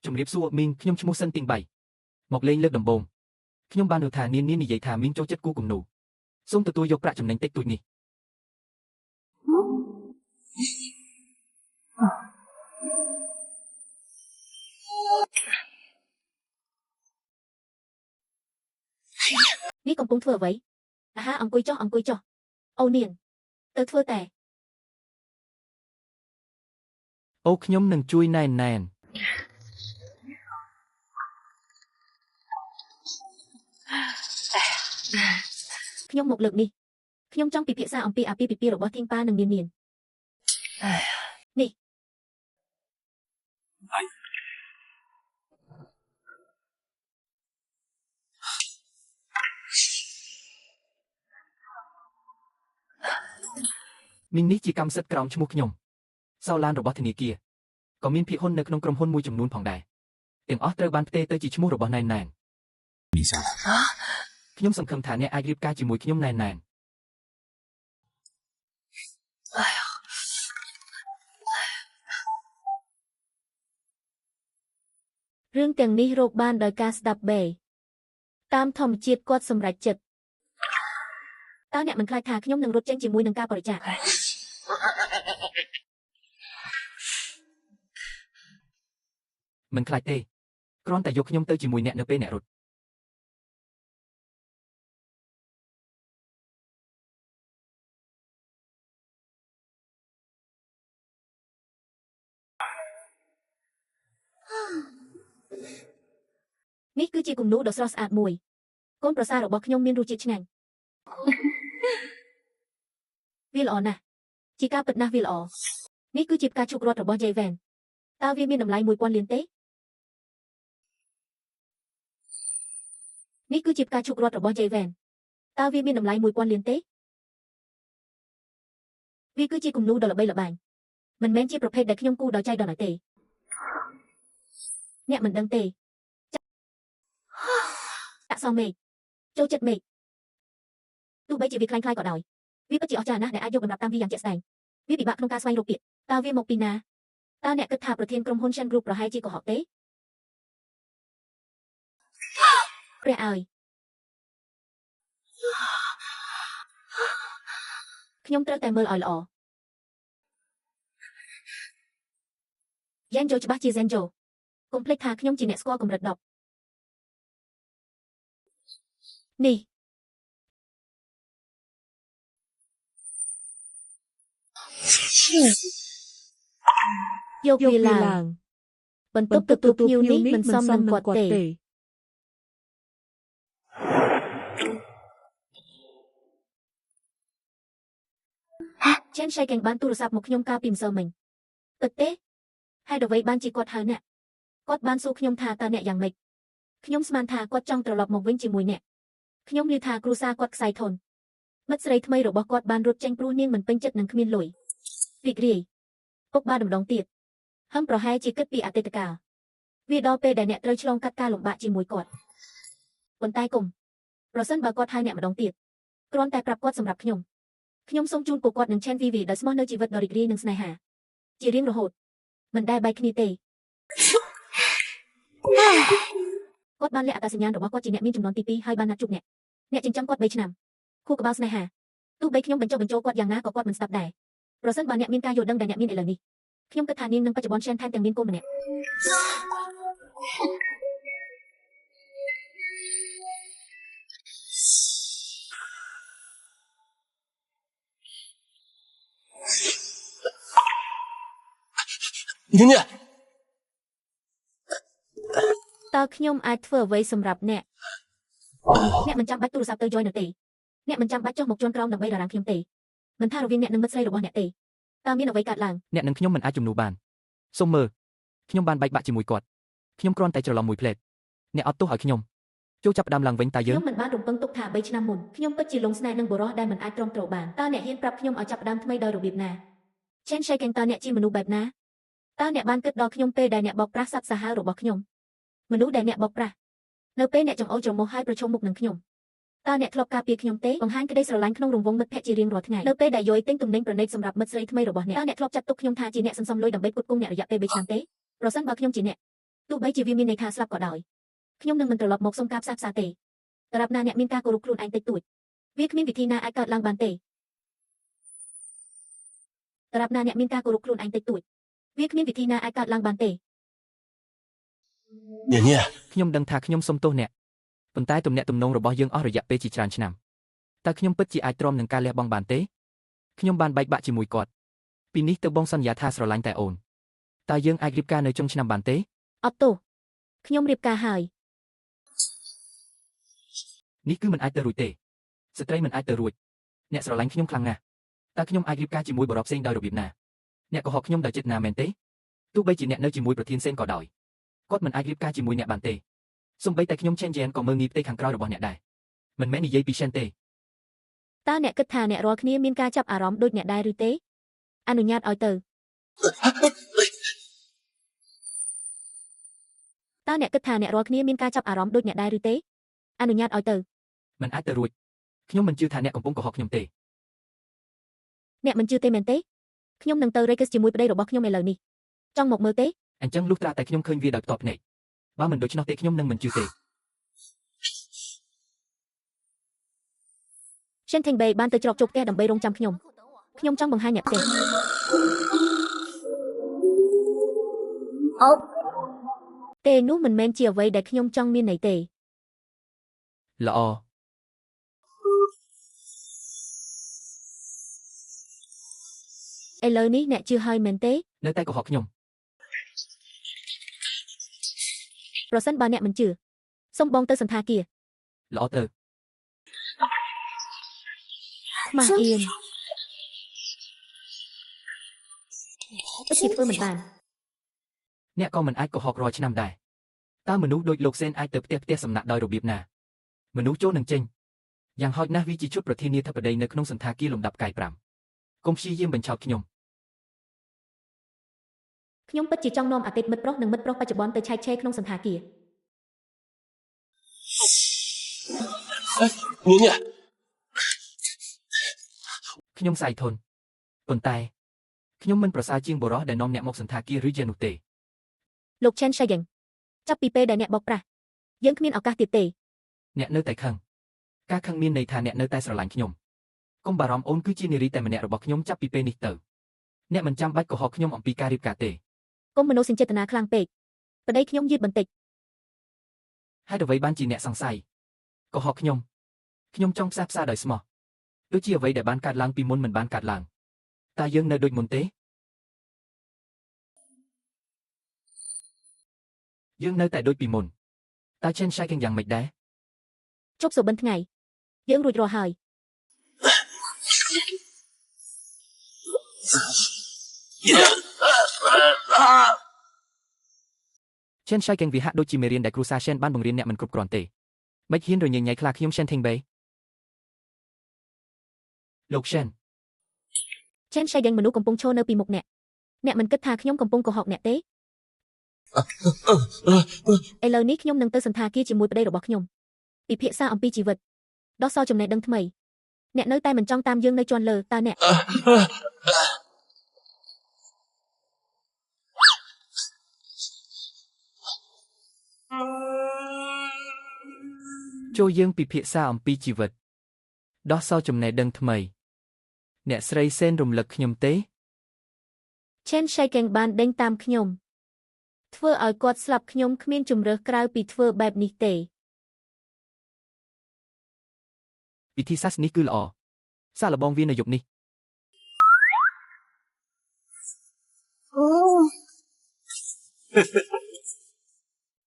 ជំរាបសួរមីងខ្ញុំឈ្មោះសិនទីង3មកលេងលើកដំបូងខ្ញុំបាននៅថានាងនិយាយថាមីងចូលចិត្តគូគំនូសូមទទួលយកប្រាក់ចំណេញតិចតួចនេះនេះកំពុងធ្វើអ្វីអាហាអង្គុយចុះអូនាងទៅធ្វើតែអូខ្ញុំនឹងជួយណែនខ្ញុំមកលើកនេះខ្ញុំចង់ពិភាក្សាអំពីអាពាហ៍ពិពាហ៍របស់ធីងប៉ានិងនាងនេះមីងនេះជាកម្មសិទ្ធិក្រោមឈ្មោះខ្ញុំសោឡានរបស់ធនាគារក៏មានភាគហ៊ុននៅក្នុងក្រុមហ៊ុនមួយចំនួនផងដែរទាំងអស់ត្រូវបានផ្ទេរទៅជាឈ្មោះរបស់ណែនខ្ញុំសង្ឃឹមថាអ្នកអាចរៀបការជាមួយខ្ញុំណែនរឿងទាំងនេះរកបានដោយការស្ដាប់បេតាមធម្មជាតិគាត់សម្រេចចិត្តតើអ្នកមិនខ្លាចថាខ្ញុំនឹងរត់ចេញជាមួយនឹងការបរិច្ចាគមិនខ្លាចទេគ្រាន់តែយកខ្ញុំទៅជាមួយអ្នកនៅពេលអ្នករត់នេះគឺជាគំនូរដ៏ស្រស់ស្អាតមួយកូនប្រសាររបស់ខ្ញុំមានរសជាតិឆ្ងាញ់វាល្អណាស់ជាការពិតណាស់វាល្អនេះគឺជាផ្កាឈូករត់របស់ Jayven តើវាមានតម្លៃ 1000 លានទេនេះគឺជាផ្កាឈូករត់របស់ Jayven តើវាមានតម្លៃ 1000 លានទេវាគឺជាគំនូរដ៏ល្បីល្បាញមិនមែនជាប្រភេទដែលខ្ញុំគូដោយចៃដន្យទេអ្នកមិនដឹងទេតាក់សងមេឃចូលចិត្តមេឃទោះបីជាវាคล้ายៗក៏ដោយវាពិតជាអស្ចារ្យណាស់ដែលអាចយកតម្រាប់តាមវាយ៉ាងជាក់ស្ដែងវាពិបាកក្នុងការស្វែងរកពាក្យតើវាមកពីណាតើអ្នកគិតថាប្រធានក្រុមហ៊ុន Shen Group ប្រហែលជាកុហកទេព្រះអើយខ្ញុំត្រូវតែមើលឲ្យល្អយ៉ាងជោច្បាស់ជា Zenjo កុំភ្លេចថាខ្ញុំជាអ្នកស្គាល់កម្រិត10នេះយកវាឡើងបន្ទប់ទទួលភ្ញៀវនេះមិនសមនឹងគាត់ទេChen Shaiken បានទូរស័ព្ទមកខ្ញុំកាលពីម្សិលមិញពិតទេហេតុអ្វីបានជាគាត់ហៅអ្នកគាត់បានសួរខ្ញុំថាតើអ្នកយ៉ាងម៉េចខ្ញុំស្មានថាគាត់ចង់ត្រឡប់មកវិញជាមួយអ្នកខ្ញុំឮថាគ្រួសារគាត់ខ្សែធនមិត្តស្រីថ្មីរបស់គាត់បានរត់ចេញព្រោះនាងមិនពេញចិត្តនឹងគ្មានលុយរីករាយពុកបានម្ដងទៀតហឹមប្រហែលជាគិតពីអតីតកាលវាដល់ពេលដែលអ្នកត្រូវឆ្លងកាត់ការលំបាកជាមួយគាត់ប៉ុន្តែគុំប្រសិនបើគាត់ហៅអ្នកម្ដងទៀតគ្រាន់តែប្រាប់គាត់សម្រាប់ខ្ញុំសូមជូនពួកគាត់នឹង Chen VV ដោយស្មោះនៅជីវិតដ៏រីករាយនិងស្នេហាជារៀងរហូតមិនដែលបែកគ្នាទេគាត់បានលាក់អត្តសញ្ញាណរបស់គាត់ជាអ្នកមានចំនួនទី2ហើយបានណាត់ជួបអ្នកចិញ្ចឹមគាត់3ឆ្នាំខួរក្បាលស្នេហាទោះបីខ្ញុំបញ្ចុះបញ្ចូលគាត់យ៉ាងណាក៏គាត់មិនស្ដាប់ដែរប្រសិនបើអ្នកមានការយល់ដឹងដែលអ្នកមានឥឡូវនេះខ្ញុំគិតថានាងនឹងបច្ចុប្បន្ន Shen ថែមទាំងមានកូនម្នាក់តើខ្ញុំអាចធ្វើអ្វីសម្រាប់អ្នកមិនចាំបាច់ទូរស័ព្ទទៅ join នៅទេអ្នកមិនចាំបាច់ចុះមកជន់ក្រោមដើម្បីរ៉ាំខ្ញុំទេមិនថារវាងអ្នកនិងមិត្តស្រីរបស់អ្នកទេតើមានអ្វីកើតឡើងអ្នកនិងខ្ញុំមិនអាចជំនួសបានសូមមើលខ្ញុំបានបែកបាក់ជាមួយគាត់ខ្ញុំគ្រាន់តែច្រឡំមួយផ្លេតអ្នកអត់ទោសឲ្យខ្ញុំចូលចាប់ផ្ដើមឡើងវិញតើយើងខ្ញុំមិនបានរំពឹងទុកថា3ឆ្នាំមុនខ្ញុំពិតជាលងស្នេហ៍នឹងបុរសដែលមិនអាចទ្រាំទ្របានតើអ្នកហ៊ានប្រាប់ខ្ញុំឲ្យចាប់ផ្ដើមថ្មីដោយរបៀបណា Chen Shaiken តើអ្នកជាមនុស្សបែបណាតើអ្នកបានគិតដល់ខ្ញុំពេលដែលអ្នកបោកប្រាស់សត្វសាហាវរបស់ខ្ញុំមនុស្សដែលអ្នកបោកប្រាស់នៅពេលអ្នកចង្អុលច្រមុះហើយប្រឈមមុខនឹងខ្ញុំតើអ្នកធ្លាប់ការពារខ្ញុំទេបង្ហាញក្តីស្រឡាញ់ក្នុងរង្វង់មិត្តភក្តិជារៀងរាល់ថ្ងៃនៅពេលដែលយយទិញទំនិញប្រណិតសម្រាប់មិត្តស្រីថ្មីរបស់អ្នកតើអ្នកធ្លាប់ចាត់ទុកខ្ញុំថាជាអ្នកសន្សំលុយដើម្បីផ្គត់ផ្គង់អ្នករយៈពេល3ឆ្នាំទេ ប្រសិនបើខ្ញុំជាអ្នកទោះបីជាវាមានន័យថាស្លាប់ក៏ដោយខ្ញុំនឹងមិនត្រឡប់មកសុំការផ្សះផ្សាទេដរាបណាអ្នកមានការគោរពខ្លួនឯងតិចតួចវាគ្មានវិធីណាអាចកើតឡើងបានទេដរាបណាអ្នកមានការគោរពខ្លួនឯងតិចតួចវាគ្មានវិធីណាអាចកើតឡើងបានទេ ញញ ខ្ញុំដឹងថាខ្ញុំសុំទោសអ្នកប៉ុន្តែទំនាក់ទំនងរបស់យើងអស់រយៈពេលជាច្រើនឆ្នាំតើខ្ញុំពិតជាអាចទ្រាំនឹងការលះបង់បានទេខ្ញុំបានបែកបាក់ជាមួយគាត់ពីនេះទៅបងសន្យាថាស្រឡាញ់តែអូនតើយើងអាចរៀបការនៅចុងឆ្នាំបានទេ អត់ទោសខ្ញុំរៀបការហើយ នេះគឺមិនអាចទៅរួចទេស្ត្រីមិនអាចទៅរួចអ្នកស្រឡាញ់ខ្ញុំខ្លាំងណាស់តើខ្ញុំអាចរៀបការជាមួយបរិបផ្សេងដោយរបៀបណាអ្នកកុហកខ្ញុំដោយចិត្តណាមែនទេទោះបីជាអ្នកនៅជាមួយប្រធានសេនក៏ដោយគាត់មិនអាចរៀបការជាមួយអ្នកបានទេសូម្បីតែខ្ញុំឆេនយ៉ែនក៏មើលងាយផ្ទៃខាងក្រោយរបស់អ្នកដែរមិនមែននិយាយពីឆេនទេ តើអ្នកគិតថាអ្នករាល់គ្នាមានការចាប់អារម្មណ៍ដូចអ្នកដែរឬទេអនុញ្ញាតឲ្យទៅតើអ្នកគិតថាអ្នករាល់គ្នាមានការចាប់អារម្មណ៍ដូចអ្នកដែរឬទេអនុញ្ញាតឲ្យទៅ មិនអាចទៅរួចខ្ញុំមិនជឿថាអ្នកកំពុងកុហកខ្ញុំទេ អ្នកមិនជឿទេមែនទេខ្ញុំនឹងទៅរេកឹសជាមួយប្តីរបស់ខ្ញុំឥឡូវនេះចង់មកមើលទេ អញ្ចឹងលុះត្រាតែខ្ញុំឃើញវាដោយផ្ទាល់ភ្នែកបើមិនដូច្នោះទេខ្ញុំនឹងមិនជឿទេ Shen Thành Bey បានទៅច្រកចូលផ្ទះដើម្បីរងចាំខ្ញុំចង់បង្ហាញអ្នកផ្ទះអូទេនោះមិនមែនជាអ្វីដែលខ្ញុំចង់មានន័យទេ ល្អ ឥឡូវនេះអ្នកជឿហើយមែនទេ នៅតែកុហកខ្ញុំ ប្រសិនបើអ្នកមិនជឿសូមបងទៅសន្តាគារ ល្អទៅ ខ្មាស់អៀនពិតជាធ្វើមិនបាន អ្នកក៏មិនអាចកុហករាល់ឆ្នាំដែរតើមនុស្សដូចលោកសេនអាចទៅផ្ទះសំណាក់ដោយរបៀបណាមនុស្សចូលនឹងចេញយ៉ាងហោចណាស់វាជាឈុតប្រធានាធិបតីនៅក្នុងសន្តាគារលំដាប់កាយ5កុំព្យាយាមបញ្ឆោតខ្ញុំ ខ្ញុំពិតជាចង់នាំអតីតមិត្តប្រុសនិងមិត្តប្រុសបច្ចុប្បន្នទៅឆែកឆេរក្នុងសន្តាគារ ញញ ខ្ញុំសាយធន់ប៉ុន្តែខ្ញុំមិនប្រសើរជាងបរិសដែលនាំអ្នកមកសន្តាគារឬយ៉ាងនោះទេ លោក Chen Shayeng ចាប់ពីពេលដែលអ្នកបោកប្រាស់យើងគ្មានឱកាសទៀតទេ អ្នកនៅតែខឹងការខឹងមានន័យថាអ្នកនៅតែស្រឡាញ់ខ្ញុំកុំបារម្ភអូនគឺជានារីតែម្នាក់របស់ខ្ញុំចាប់ពីពេលនេះទៅអ្នកមិនចាំបាច់កុហកខ្ញុំអំពីការរៀបការទេ កុំមនោសញ្ចេតនាខ្លាំងពេកប្តីខ្ញុំយឺតបន្តិច ហេតុអ្វីបានជាអ្នកសង្ស័យកុហកខ្ញុំចង់ផ្សះផ្សាដោយស្មោះដូចជាអ្វីដែលបានកើតឡើងពីមុនមិនបានកើតឡើងតើយើងនៅដូចមុនទេយើងនៅតែដូចពីមុនតើChen Shayengយ៉ាងម៉េចដែរ ជប់សុបិនថ្ងៃយើងរួចរាល់ហើយ Chen Shayeng វាហាក់ដូចជាមេរៀនដែលគ្រូសា Shen បានបង្រៀនអ្នកមិនគ្រប់គ្រាន់ទេមិនហ៊ានរញ៉េញ៉ៃខ្លាខ្ញុំ Shen Thành Bey លោក Shen Chen Shayeng មនុស្សកំពុងឈរនៅពីមុខអ្នកមិនគិតថាខ្ញុំកំពុងកុហកអ្នកទេឥឡូវនេះខ្ញុំនឹងទៅសន្តាគារជាមួយប្តីរបស់ខ្ញុំពិភាក្សាអំពីជីវិតដោះសរចំណេះដឹងថ្មីអ្នកនៅតែមិនចង់តាមយើងនៅជាន់លើតើអ្នក ចូលយើងពិភាក្សាអំពីជីវិតដោះសរចំណេះដឹងថ្មីអ្នកស្រីសេនរំលឹកខ្ញុំទេ Chen Shayeng បានដេញតាមខ្ញុំធ្វើឲ្យគាត់ស្លាប់ខ្ញុំគ្មានជំរើសក្រៅពីធ្វើបែបនេះទេ វិធីសាស្ត្រនេះគឺល្អសាកល្បងវានៅយប់នេះ អូ